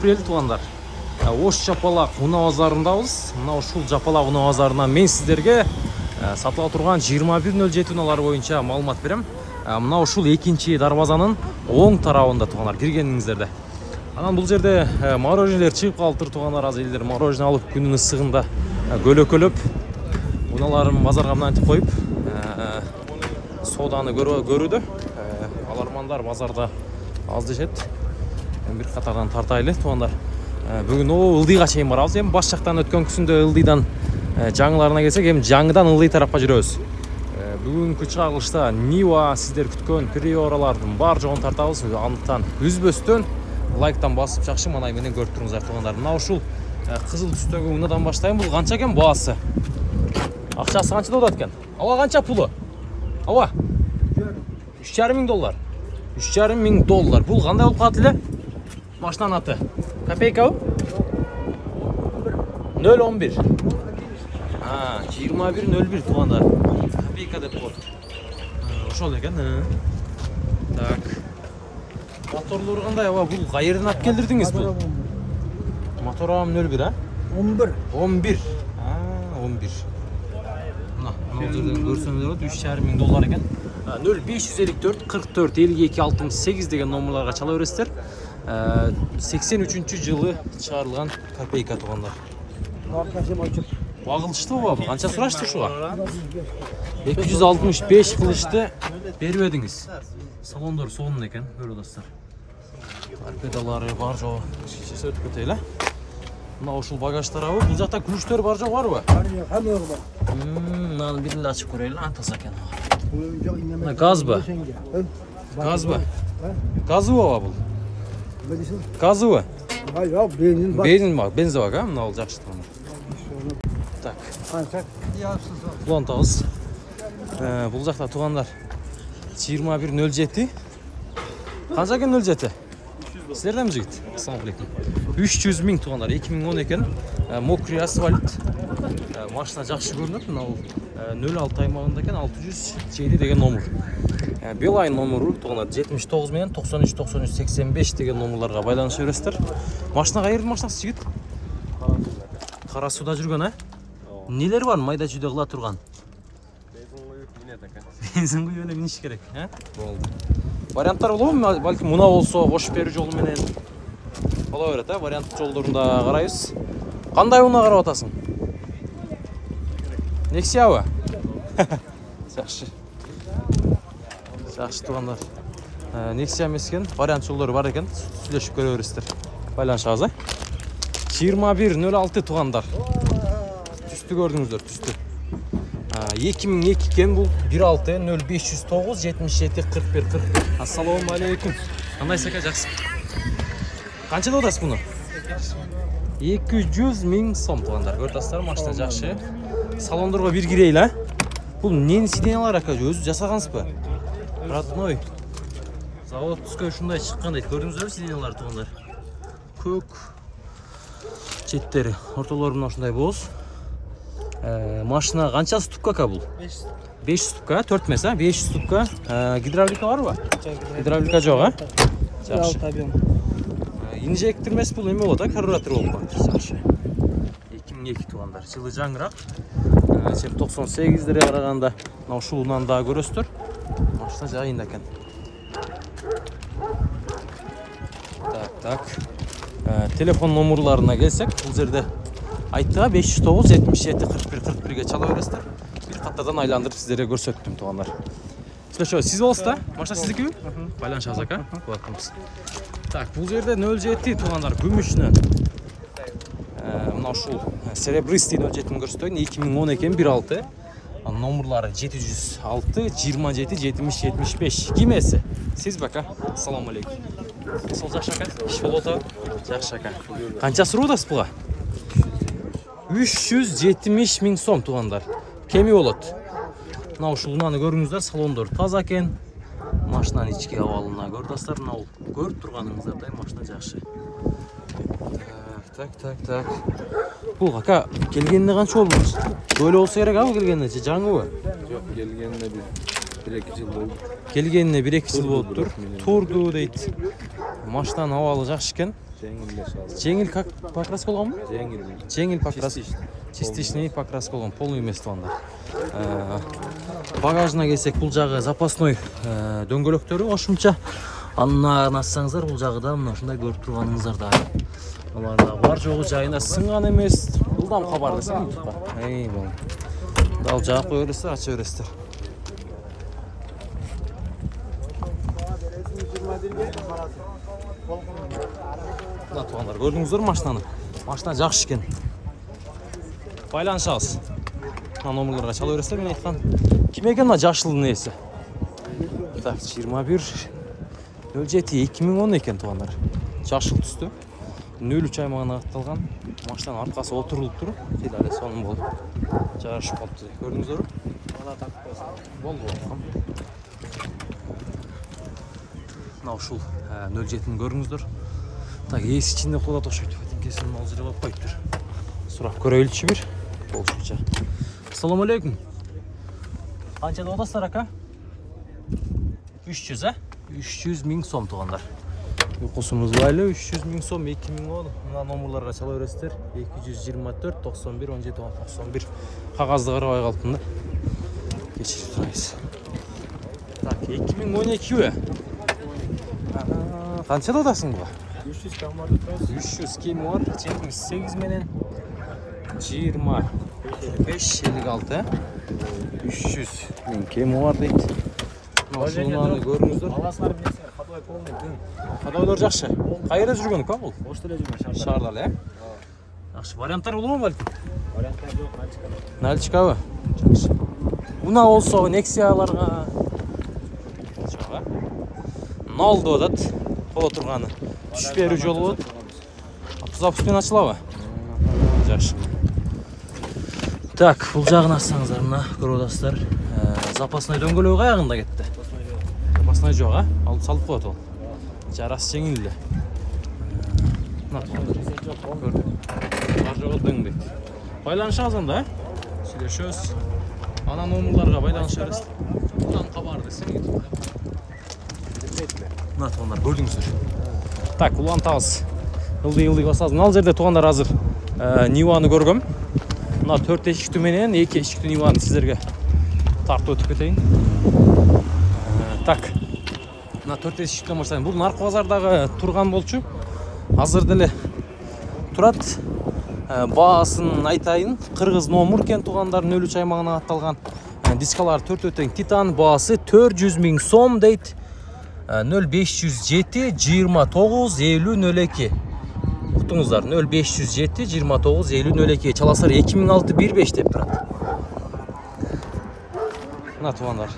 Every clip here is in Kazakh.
апрель туугандар. Ош Жапалак унаа базарындабыз. Мына ушул Жапалак унаа базарынан мен сиздерге сатыла турган 2107 унаалар боюнча маалымат берем. Мына ушул экинчи дарбазанын оң тарабында туугандар киргениңиздерде. Анан бул жерде мороженелер чыгып калыптыр туугандар. Аз элдер морожене алып күнүн ысыгында көлөкөлөп унааларын базарга мынантип коюп соданы көрүүдө. Алармандар базарда аз дешет. Бир катардан тартайлы туугандар. Бүгүн ылдыйга чейин барабыз. Эми баш жактан өткөн күсүндө ылдыйдан жаңыларына келсек, эми жаңыдан ылдый тарапка жүрөбүз. Бүгүнкү чыгарылышта Нива сиздер күткөн приоралардын бар жогун тартабыз. Андыктан үзбөстөн лайктан басып жакшы манай менен көрүп туруңуздар туугандар. Мына ушул кызыл түстөгү унаадан баштайм. Бул канча экен баасы? Акчасы канча болот экен? Ава канча пулу? Ава $3,500. $3,500. Бул кандай болуп калат эле? Машинанын аты. Копейкабы? 0,11. 21,01 туугандар. Копейка деп коет. Ошол экен. Так. Моторлору кандай? Аба бул кайерден алып келдирдиңиз бул? Мотору 0,1, а? 11. 11. 11. Мына жерден көрсөңүздөр болот, $3,500 экен. 0554 44 52 68 деген номерларга чала бересиздер. 83-жылы чыгарылган копейка туугандар. Багылыштыбы бу? Канча сурашты ушуга? 265 кылышты бербедиңиз. Салондор сонун экен, көрүп атасыздар. Педалары бар жок. Шешеси өтүп кетели. Мына ушул багаж тарабы, бул жакта күчтөр бар жок барбы? Бар. Мынаны бирин ачып көрөлү, антаса экен. Газбы? Газбы? Газбы бул? Газбы? Yok, benzin bak. Benzin bak ha, mына бул жакшы туугандар. Так. Kanka. Улантабыз. Бул жакта туугандар 2107. Канча экен 07? Силерден жигит. Ассалам алейкум. 300 миң туугандар, 2010 экен. Мокрый асфальт. Машина жакшы көрүнөт. Мына бул 06 аймагында экен, 607 деген номер. Билайн номеру туугандар 79 менен 93 93 85 деген номерларга байланыша бересиздер. Машина кайердин машинасы жигит? Кара сууда жүргөн, а? Нелер бар майда чүйдө кыла турган? Бензин куюп минет экен. Бензин куюп миниш керек, а? Болду. Варианттар болобу? Балким мына болсо кошуп берүү жолу менен боло берет, а? Вариант жолдорунда карайбыз. Кандай унаа карап атасың? Nexia. Жакшы. Жакшы туугандар. Nexia эмес экен, вариант жолдору бар экен. Сүйлөшүп көрө бересиздер. Байланышабыз, а? 2106 туугандар. Түстү көрдүңүздөр, түстү. 2002 экен бул 16 0509 77 41 40. Ассаламу алейкум. Кандайсыз ака, жакшы? Канча деп атасыз муну? 200 миң сом туугандар. Көрүп атасыздар, машина жакшы. Салондорго бир кирейли, а? Бул нени сиденялар ака, өзү жасагансызбы? Родной. Завод түскө ушундай чыккан дейт. Көрдүңүздөрбү сиденялар туугандар? Көк четтери, ортолору мына ушундай боз. Машина канча ступка ака бул? 500 ступка, 4 эмес, а? 500 ступка. Гидравлика барбы? Гидравлика жок, а? Жакшы. Инжектор эмес бул, эме болот, а? Карбюратор болуп калат. Жакшы. 2002 туугандар. Жылы жаңыраак. 98-дерге караганда мына ушул унаны дагы көрөсүздөр. Машина жайында экен. Так. Телефон номерларына келсек, бул жерде айтты 509 77 41 41ге чала бересиздер. Бир каттардан айландырып сиздерге көрсөттүм туугандар. Сүйлөшөбүз. Сиз болосуз да? Машина сиздикиби? Байланышабыз ака. Болотмуз. Так, бул жерде 07 туугандар, күмүшүнөн. Мына ушул серебристый 07-ни көрсөтөйүн. 2010 экен, 16. Номерлары 706 27 70 75. Ким эси? Сизби ака? Ассаламу алейкум. Сол жакшы ака? Иш болуп атабы? Жакшы ака. Канча суруу атасыз буга? 370 миң сом туугандар. Кеми болот. Мына ушул унаны көрүңүздөр, салондор таза экен. Машинанын ички абалына көрүп атасыздар. Мына көрүп турганыңыздардай машина жакшы. Так. Бул ака келгенине канча болдуңуз? Böyle olsa gerek abi kelgeniне, жаңыбы? Жок, келгенине 1-2 жыл болду. Келгенине 1-2 жыл болуптур. Турду дейт. Машинанын абалы жакшы экен. Жеңілдеш алды. Жеңіл покраска болгонбу? Жеңіл. Жеңіл покраска. Частичный покраска болгон, полный эмес туганда. Багажына келсек, бул жагы запасной дөңгөлөктөрү кошумча. Андан ассаңыздар, бул жагы да мына ушундай көрүп турганыңыздар да. Аларда бар жогу жайына сынган эмес. Булдан кабар десем ютупка. Бул. Дал жаап кое бересиздер, ача бересиздер. Мына тугандар, көрдүңүздөр машинаны? Машина жакшы экен. Байланышабыз. Мына номерлерге чала бересиздер, мен айткан. Ким экен мына жашылдын ээси? Так, 21-07-2010 экен тугандар. Жашыл түстү. 03 аймагына катталган. Машинанын аркасы отурулуп туруп, эле сонун болуп жарашып калыптыр. Көрдүңүздөрбү? Ана такып койсоң. Болду. Мына ушул 07-ни көрдүңүздөр. Так, ээси ичинде кулат окшойт. Кесин алжырып алып коюптур. Сурап көрөйлүчү бир. Болушуча. Ассаламу алейкум. Канчада отасыздар ака? 300, а? 300 миң сом тугандар. Uyqusumuz байлы 300 миң сом 2010. Мына номерларга чала бересиздер. 224 91 17 91. Кагазды карабай калыптым да. Кечирип турайсыз. Так, 2012 Канчада отасың буга? 300 км бар деп турасыз. 300 км бар. 78 менен 20 55 56. 300 миң км бар дейт. Машинаны көрүңүздөр. Аласылар билесиңер, кадыбай полный күн. Кадайлар жакшы. Кайерде жүргөн ка бул? Ош деле жүргөн Шаарлар, Жакшы, варианттар болобу балким? Варианттар жок, Нальчикада. Нальчикабы? Жакшы. Уна болсо Nexia-ларга чага. 0 деп атат. Коло турганы. Түшүп берүү жолу болот. Запускпен ачылабы? Жакшы. Так, бул жагын ачсаңыздар, мына көрүп атасыздар. Запасной дөңгөлөгү каягында кетти? Запасной жок, алып салып коет ол. Жарас жеңил эле. Мына тугандар. Бар жогу дөң дейт. Байланышабыз анда, сүйлөшөбүз. Ана номерларга байланыша бересиз. Будан кабар десең ютубка. Мына тугандар, көрдүңүздөр. Так, улантабыз. Ылдый басабыз. Мына жерде тугандар азыр Ниваны көргөм. Мына 4 эшиктүү менен 2 эшиктүү Ниваны сиздерге тартып өтүп кетейин. Так. Мына 4 эшиктүү машина. Бул Наркы базардагы турган болчу. Азыр деле турат. Баасын айтайын. Кыргыз номер кен тугандар 03 аймагына атталган. Дискалар 4 өтең Титан, баасы 400 миң сом дейт. 0507 29 50 02. Уктуңуздар, 0507 29 50 02. Чаласар 2006 15 деп турат. Мына тугандар.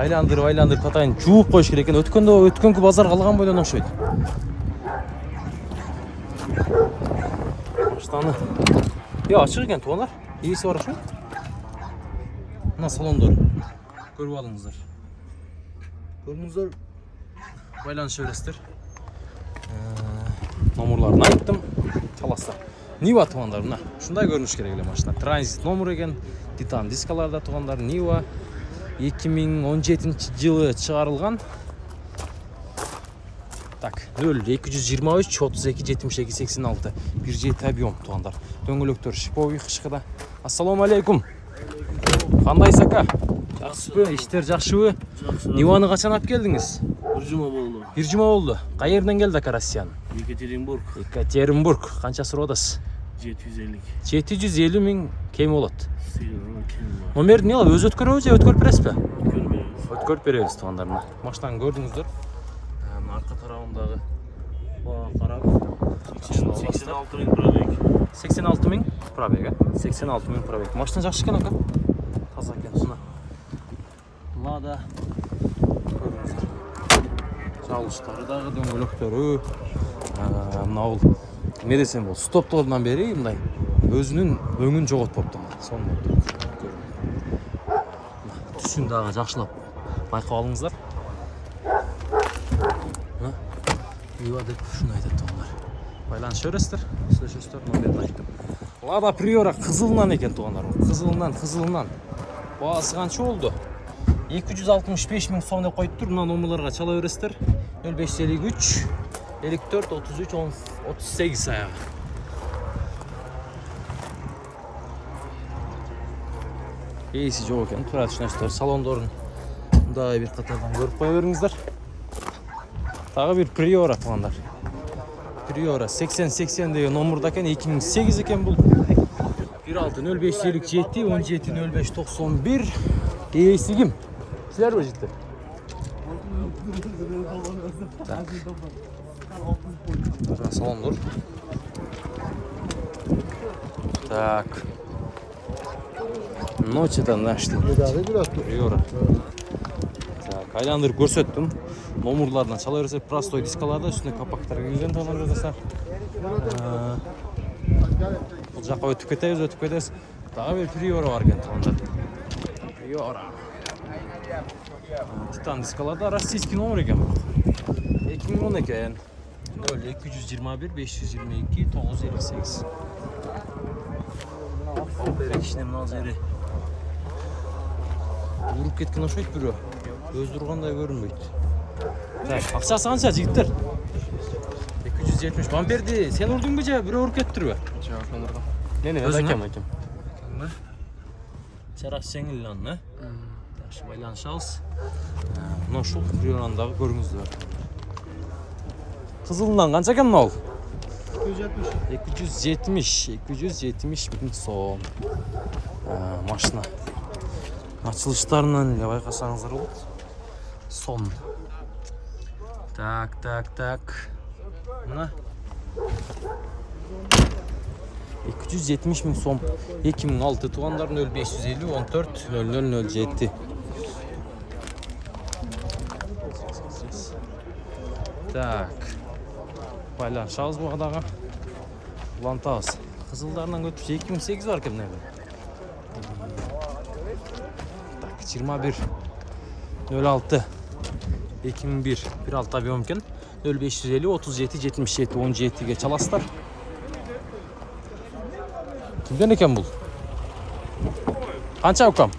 Айландырып атайын жууп коюш керек экен. Өткөнкү базар калган бойдон окшойт. Баштаны. Ачык экен тугандар. Ээси бар ошо. Мына салондор. Көрүп алыңыздар. Көрдүңүздөр. Байланыша бересиздер. Номерларын айттым. Чаласыздар. Нива тугандар, мына ушундай көрүнүш керек эле машина. Транзит номер экен. Титан дискаларда тугандар. Нива 2017-жылы чыгарылган. Так, 0223 32 72 86. 1.7 объем тугандар. Дөңгөлөктөр шиповый кышкыда. Ассаламу алейкум. Кандайсыз ака? Жакшыбы? Иштер жакшыбы? Ниваны качан алып келдиңиз? Bir cuma oldu. Bir cuma oldu. Кайерден келди ака Россиянын? Екатеринбург. Канча сурап атасыз? 750. 750 миң кем болот. Kim Номерди эмне кылып, өзү өткөрөбү же өткөрүп бересизби? var? Өткөрүп беребиз тугандарына. Машинаны көрдүңүздөр. Мына арка тарабындагы карап. 86 bin pробег. 86 миң пробег, 86 миң пробег. Машина жакшы экен ака. Таза экен. Лада. Көрдүңүздөр. Жалыштары дагы дөңгөлөктөрү. Мына бул эме десем бул стопторунан бери мындай өзүнүн өңүн жоготпопту. Сонун болду. Түсүн дагы жакшылап байкап алыңыздар. Нива деп ушуну айтат тугандар. Байланыша бересиздер, сүйлөшөсүздөр, номерди айттым. Лада Приора кызылынан экен тугандар. Кызылынан. Баасы канча болду? 265 миң сом деп коюптур. Мына номерларга чала бересиздер. 0553 54 33 10 38 ayağı. Iyisi çok ekan. Turatışlar salon doğrun. Daha bir katardan görüp koyuveringizler. Tağı bir Priora tuğanlar. Priora 80-80 diye nomurdayken 2008 eken bu. 16.05.57 17.05.91 iyisi kim? Sizler mi ciddi? Tak. Salon dur. Tak. Noçe'den açtım. Priora. Tak, aylandırıp görsettim. Nomurlardan çalıyorsa Prastoy diskalarda üstüne kapaklar yüzden tanır arkadaşlar. Bu жаққа өтіп кетеміз. Тағы бір Priora бар екен тұғында. Priora. Titan diskalarda российский номер екен бұл. 2010 екен. 0221 522 958. Берек ішінен мынау жері. Ұрып кеткен ұқсайды біреу. Өз тұрғандай көрінбейді. Так, ақшасы қанша жігіттер? 270. Бамперді сен ұрдың ба жа? Біреу ұрып кетті бе? Жоқ, мен ұрдым. Не, Өзің әкем. Шарақ жеңіл лан, Жақсы байланыш алыс. Мынау шул Приорандағы көріңіздер. Қызылынан қанша екен мынау? 270 мың сом. Машина. Açılışlarından байқасаңыздар болады. Сон. Так. Мына 270 мың сом. 2006 туғандар 0550 14 0007. Так. Байланыш алыс бағадағы. Лантас. Қызылдарынан өтіп 2008 бар екен мына. Так, 21 06 2001 1.6 объем екен. 0550 37 77 17-ге çalasыздар. Kimden екен бұл? Қанша өкем?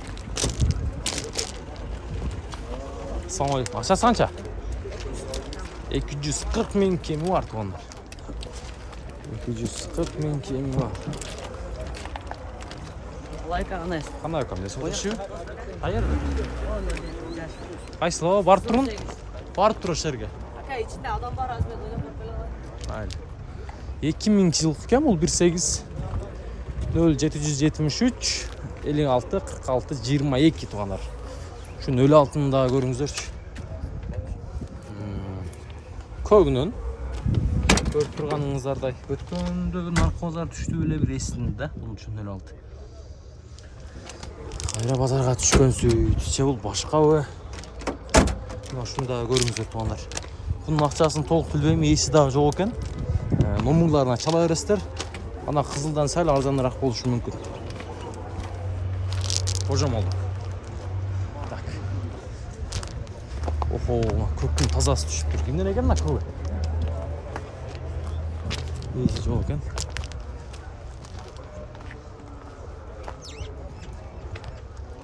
Ассалаумағалейкум. Ақшасы қанша? 240 мың кемі бар туғандар. 240 мың кемі бар. Қандай өкем? Десі ұлышы? Қайыр? Қайсылы? Барып тұрын? Барып тұры шерге. İçinde adam var azmet öyle var. Aynen. 2000 yıllık kem ol 18 0773 56 46 22 tuğanlar. Şunun ölü altında görüngüzler. Kөгünün көріп тұрғаныңыздардай өткенде нарқоздар түшті өле бір есінде бұның үшін өлі алды. Қайра базарға түшкен сөйтсе бұл башқа өе. Шында көріңіздер туғандар. Бұның ақшасын толық білбеймін, есі дағы жоқ екен. Номурларына чала бересіздер. Ана қызылдан сәл арзанырақ болушы мүмкін. Қожам алды. Так. Охо, көктің тазасы түшіп тұр. Кімден екен мына көгі? Есі жоқ екен.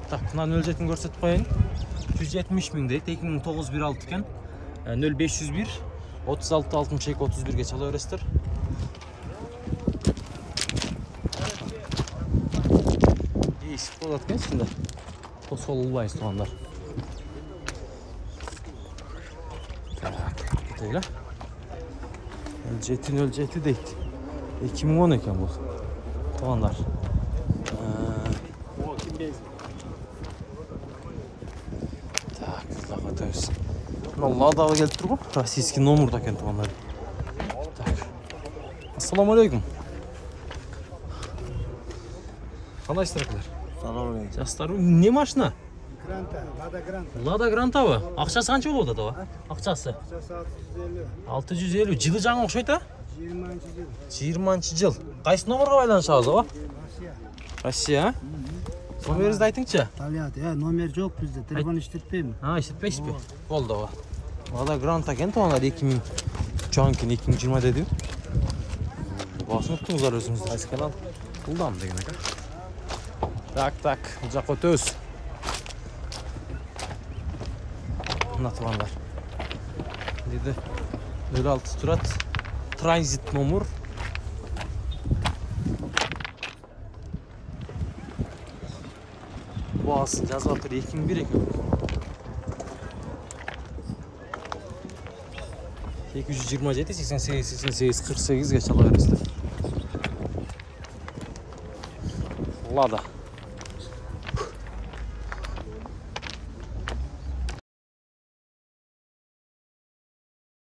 Так, мына 07-ін көрсетіп қойайын. 170 мың дейді, 2009-16 екен. 0501 36 62 31-ге чала бересіздер. Есіп болады екен сізді. Сол ұлбайыз туғандар. Кетейлі. 0707 дейді. 2010 екен бұл туғандар. Так, бұлдағы өтеміз. Ладаға келіп тұр ғой, российский номерда екен туғандар. Так. Ассалаумағалейкум. Қалайсыздар әкелер? Салам. Жастар, не машина? Гранта, Лада Гранта. Лада Гранта ба? Ақшасы қанша болады да? Ақшасы? Ақшасы 650. 650. Жылы жаңа ұқсайды? 20-жыл. 20 жыл. Қайсы номерға байланышасыз ба? Россия. Номеріңізді айтыңызшы. Талият, номер жоқ бізде, телефон іштетпеймін. İşletmeysiz mi? Oldu o. Lada Granta kent onlar 2000 Cankin 2020 dedi. Basın tuttunuzlar özünüzde. Qaysı kanal? Kuldan degan aka. Tak, uzoq o'tamiz. Natvanlar. Dedi. 06 turat. Transit nomur. Boğazın yazıp atır 2001 ekan. 227 88 88 48 geç alıveririz. Lada.